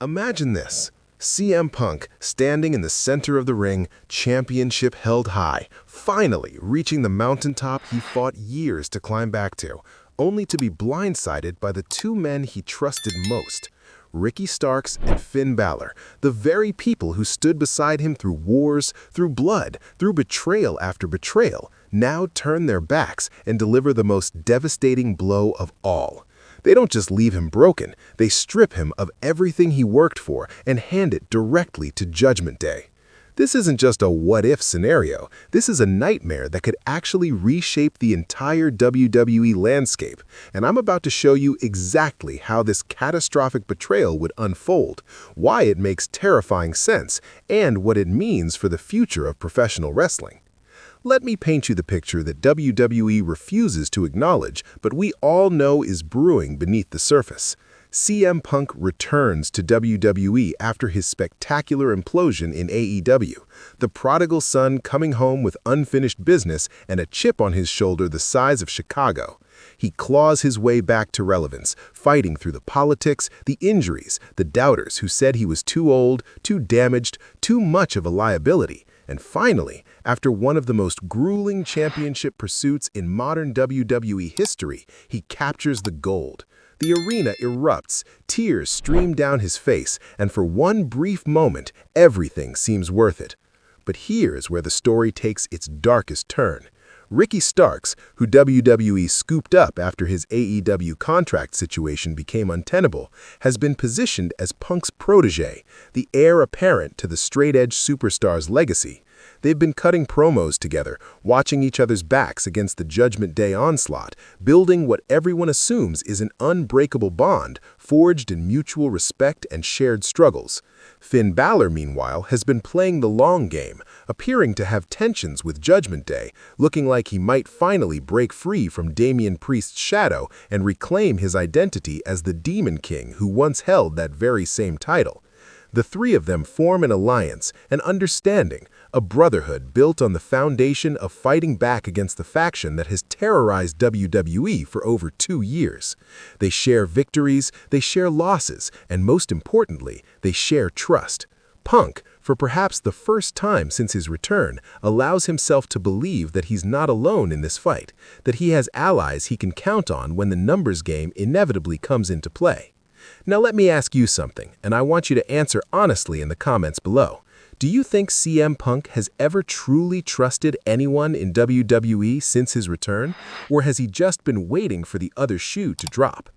Imagine this. CM Punk standing in the center of the ring, championship held high, finally reaching the mountaintop he fought years to climb back to, only to be blindsided by the two men he trusted most. Ricky Starks and Finn Balor, the very people who stood beside him through wars, through blood, through betrayal after betrayal, now turn their backs and deliver the most devastating blow of all. They don't just leave him broken, they strip him of everything he worked for and hand it directly to Judgment Day. This isn't just a what-if scenario, this is a nightmare that could actually reshape the entire WWE landscape, and I'm about to show you exactly how this catastrophic betrayal would unfold, why it makes terrifying sense, and what it means for the future of professional wrestling. Let me paint you the picture that WWE refuses to acknowledge, but we all know is brewing beneath the surface. CM Punk returns to WWE after his spectacular implosion in AEW, the prodigal son coming home with unfinished business and a chip on his shoulder the size of Chicago. He claws his way back to relevance, fighting through the politics, the injuries, the doubters who said he was too old, too damaged, too much of a liability. And finally, after one of the most grueling championship pursuits in modern WWE history, he captures the gold. The arena erupts, tears stream down his face, and for one brief moment, everything seems worth it. But here's where the story takes its darkest turn. Ricky Starks, who WWE scooped up after his AEW contract situation became untenable, has been positioned as Punk's protege, the heir apparent to the straight-edge superstar's legacy. They've been cutting promos together, watching each other's backs against the Judgment Day onslaught, building what everyone assumes is an unbreakable bond, forged in mutual respect and shared struggles. Finn Balor, meanwhile, has been playing the long game, appearing to have tensions with Judgment Day, looking like he might finally break free from Damian Priest's shadow and reclaim his identity as the Demon King who once held that very same title. The three of them form an alliance, an understanding, a brotherhood built on the foundation of fighting back against the faction that has terrorized WWE for over 2 years. They share victories, they share losses, and most importantly, they share trust. Punk, for perhaps the first time since his return, allows himself to believe that he's not alone in this fight, that he has allies he can count on when the numbers game inevitably comes into play. Now let me ask you something, and I want you to answer honestly in the comments below. Do you think CM Punk has ever truly trusted anyone in WWE since his return, or has he just been waiting for the other shoe to drop?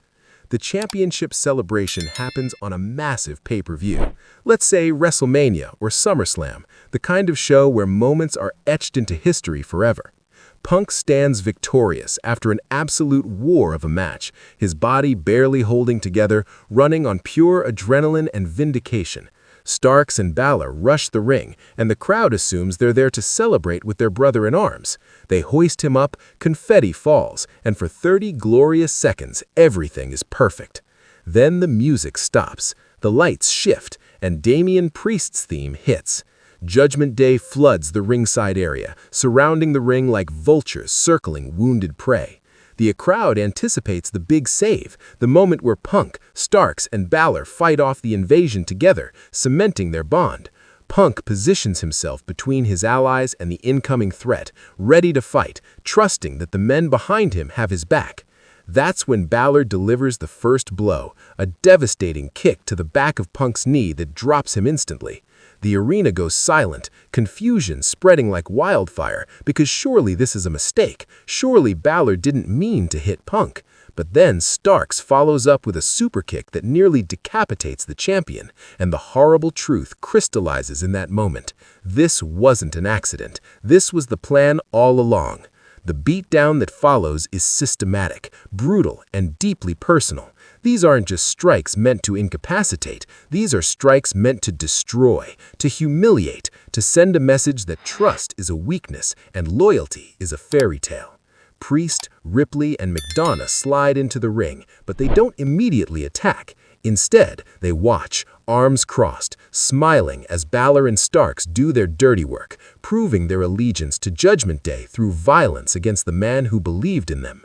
The championship celebration happens on a massive pay-per-view. Let's say WrestleMania or SummerSlam, the kind of show where moments are etched into history forever. Punk stands victorious after an absolute war of a match, his body barely holding together, running on pure adrenaline and vindication. Starks and Balor rush the ring, and the crowd assumes they're there to celebrate with their brother-in-arms. They hoist him up, confetti falls, and for 30 glorious seconds, everything is perfect. Then the music stops, the lights shift, and Damian Priest's theme hits. Judgment Day floods the ringside area, surrounding the ring like vultures circling wounded prey. The crowd anticipates the big save, the moment where Punk, Starks, and Balor fight off the invasion together, cementing their bond. Punk positions himself between his allies and the incoming threat, ready to fight, trusting that the men behind him have his back. That's when Balor delivers the first blow, a devastating kick to the back of Punk's knee that drops him instantly. The arena goes silent, confusion spreading like wildfire, because surely this is a mistake. Surely Balor didn't mean to hit Punk. But then Starks follows up with a superkick that nearly decapitates the champion, and the horrible truth crystallizes in that moment. This wasn't an accident. This was the plan all along. The beatdown that follows is systematic, brutal, and deeply personal. These aren't just strikes meant to incapacitate. These are strikes meant to destroy, to humiliate, to send a message that trust is a weakness and loyalty is a fairy tale. Priest, Ripley, and McDonough slide into the ring, but they don't immediately attack. Instead, they watch, arms crossed, smiling as Balor and Starks do their dirty work, proving their allegiance to Judgment Day through violence against the man who believed in them.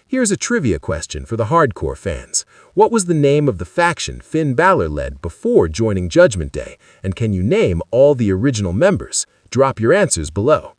Here's a trivia question for the hardcore fans. What was the name of the faction Finn Balor led before joining Judgment Day, and can you name all the original members? Drop your answers below.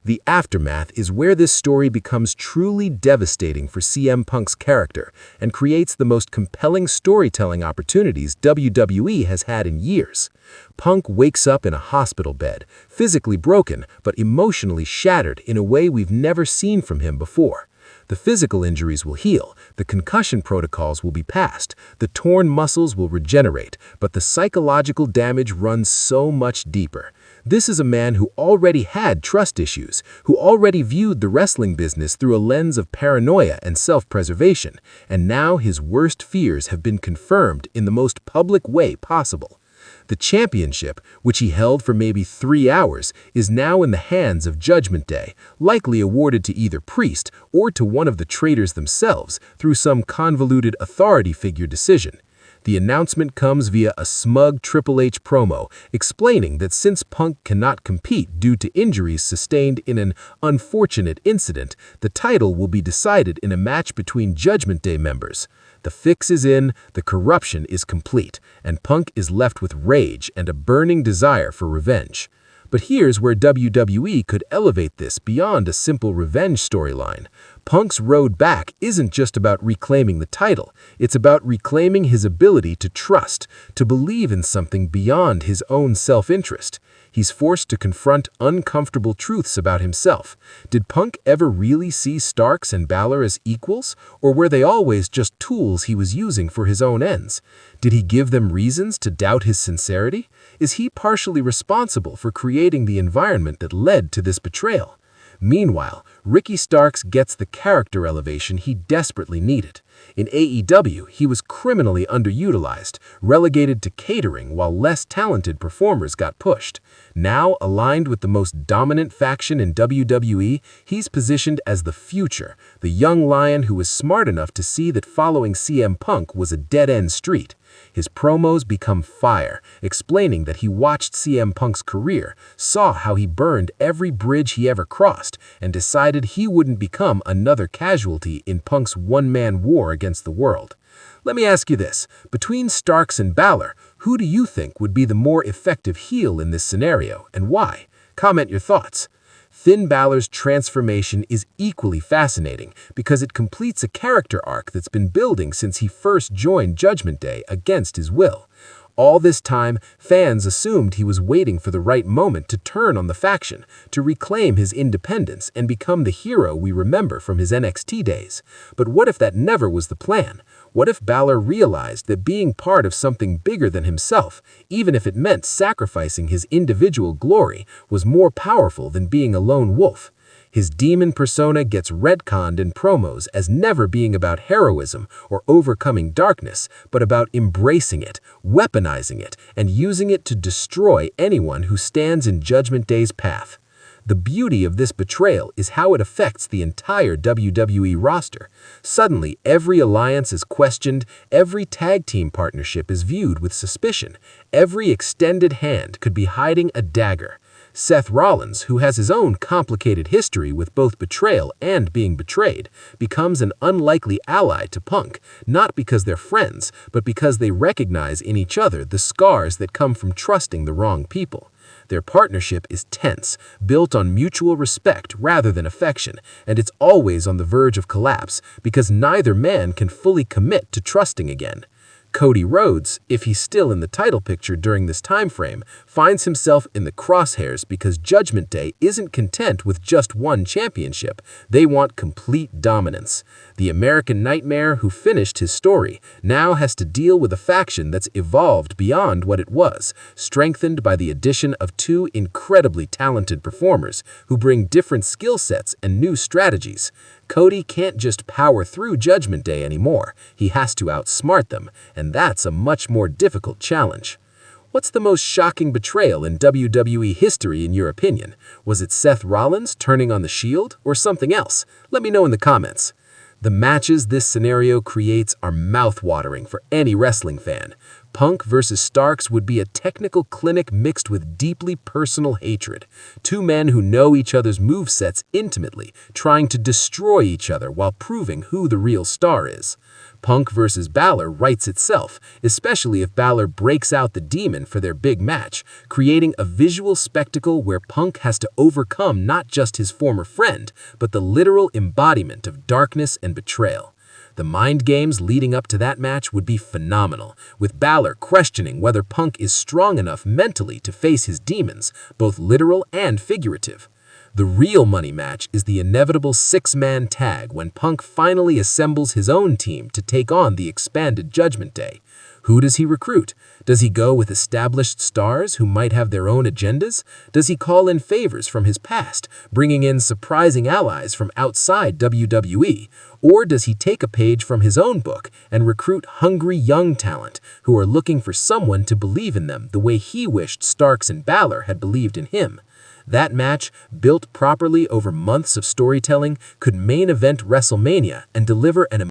The aftermath is where this story becomes truly devastating for CM Punk's character and creates the most compelling storytelling opportunities WWE has had in years. Punk wakes up in a hospital bed, physically broken but emotionally shattered in a way we've never seen from him before. The physical injuries will heal, the concussion protocols will be passed, the torn muscles will regenerate, but the psychological damage runs so much deeper. This is a man who already had trust issues, who already viewed the wrestling business through a lens of paranoia and self-preservation, and now his worst fears have been confirmed in the most public way possible. The championship, which he held for maybe 3 hours, is now in the hands of Judgment Day, likely awarded to either Priest or to one of the traitors themselves through some convoluted authority figure decision. The announcement comes via a smug Triple H promo explaining that since Punk cannot compete due to injuries sustained in an unfortunate incident, the title will be decided in a match between Judgment Day members. The fix is in, the corruption is complete, and Punk is left with rage and a burning desire for revenge. But here's where WWE could elevate this beyond a simple revenge storyline. Punk's road back isn't just about reclaiming the title, it's about reclaiming his ability to trust, to believe in something beyond his own self-interest. He's forced to confront uncomfortable truths about himself. Did Punk ever really see Starks and Balor as equals, or were they always just tools he was using for his own ends? Did he give them reasons to doubt his sincerity? Is he partially responsible for creating the environment that led to this betrayal? Meanwhile, Ricky Starks gets the character elevation he desperately needed. In AEW, he was criminally underutilized, relegated to catering while less talented performers got pushed. Now, aligned with the most dominant faction in WWE, he's positioned as the future, the young lion who was smart enough to see that following CM Punk was a dead-end street. His promos become fire, explaining that he watched CM Punk's career, saw how he burned every bridge he ever crossed, and decided he wouldn't become another casualty in Punk's one-man war against the world. Let me ask you this, between Starks and Balor, who do you think would be the more effective heel in this scenario, and why? Comment your thoughts. Finn Balor's transformation is equally fascinating because it completes a character arc that's been building since he first joined Judgment Day against his will. All this time, fans assumed he was waiting for the right moment to turn on the faction, to reclaim his independence and become the hero we remember from his NXT days. But what if that never was the plan? What if Balor realized that being part of something bigger than himself, even if it meant sacrificing his individual glory, was more powerful than being a lone wolf? His demon persona gets retconned in promos as never being about heroism or overcoming darkness, but about embracing it, weaponizing it, and using it to destroy anyone who stands in Judgment Day's path. The beauty of this betrayal is how it affects the entire WWE roster. Suddenly, every alliance is questioned, every tag team partnership is viewed with suspicion, every extended hand could be hiding a dagger. Seth Rollins, who has his own complicated history with both betrayal and being betrayed, becomes an unlikely ally to Punk, not because they're friends, but because they recognize in each other the scars that come from trusting the wrong people. Their partnership is tense, built on mutual respect rather than affection, and it's always on the verge of collapse because neither man can fully commit to trusting again. Cody Rhodes, if he's still in the title picture during this time frame, finds himself in the crosshairs because Judgment Day isn't content with just one championship. They want complete dominance. The American Nightmare, who finished his story, now has to deal with a faction that's evolved beyond what it was, strengthened by the addition of two incredibly talented performers who bring different skill sets and new strategies. Cody can't just power through Judgment Day anymore. He has to outsmart them, and that's a much more difficult challenge. What's the most shocking betrayal in WWE history in your opinion? Was it Seth Rollins turning on the Shield or something else? Let me know in the comments. The matches this scenario creates are mouth-watering for any wrestling fan. Punk versus Starks would be a technical clinic mixed with deeply personal hatred. Two men who know each other's movesets intimately, trying to destroy each other while proving who the real star is. Punk versus Balor writes itself, especially if Balor breaks out the demon for their big match, creating a visual spectacle where Punk has to overcome not just his former friend, but the literal embodiment of darkness and betrayal. The mind games leading up to that match would be phenomenal, with Balor questioning whether Punk is strong enough mentally to face his demons, both literal and figurative. The real money match is the inevitable six-man tag when Punk finally assembles his own team to take on the expanded Judgment Day. Who does he recruit? Does he go with established stars who might have their own agendas? Does he call in favors from his past, bringing in surprising allies from outside WWE? Or does he take a page from his own book and recruit hungry young talent who are looking for someone to believe in them the way he wished Starks and Balor had believed in him? That match, built properly over months of storytelling, could main event WrestleMania and deliver an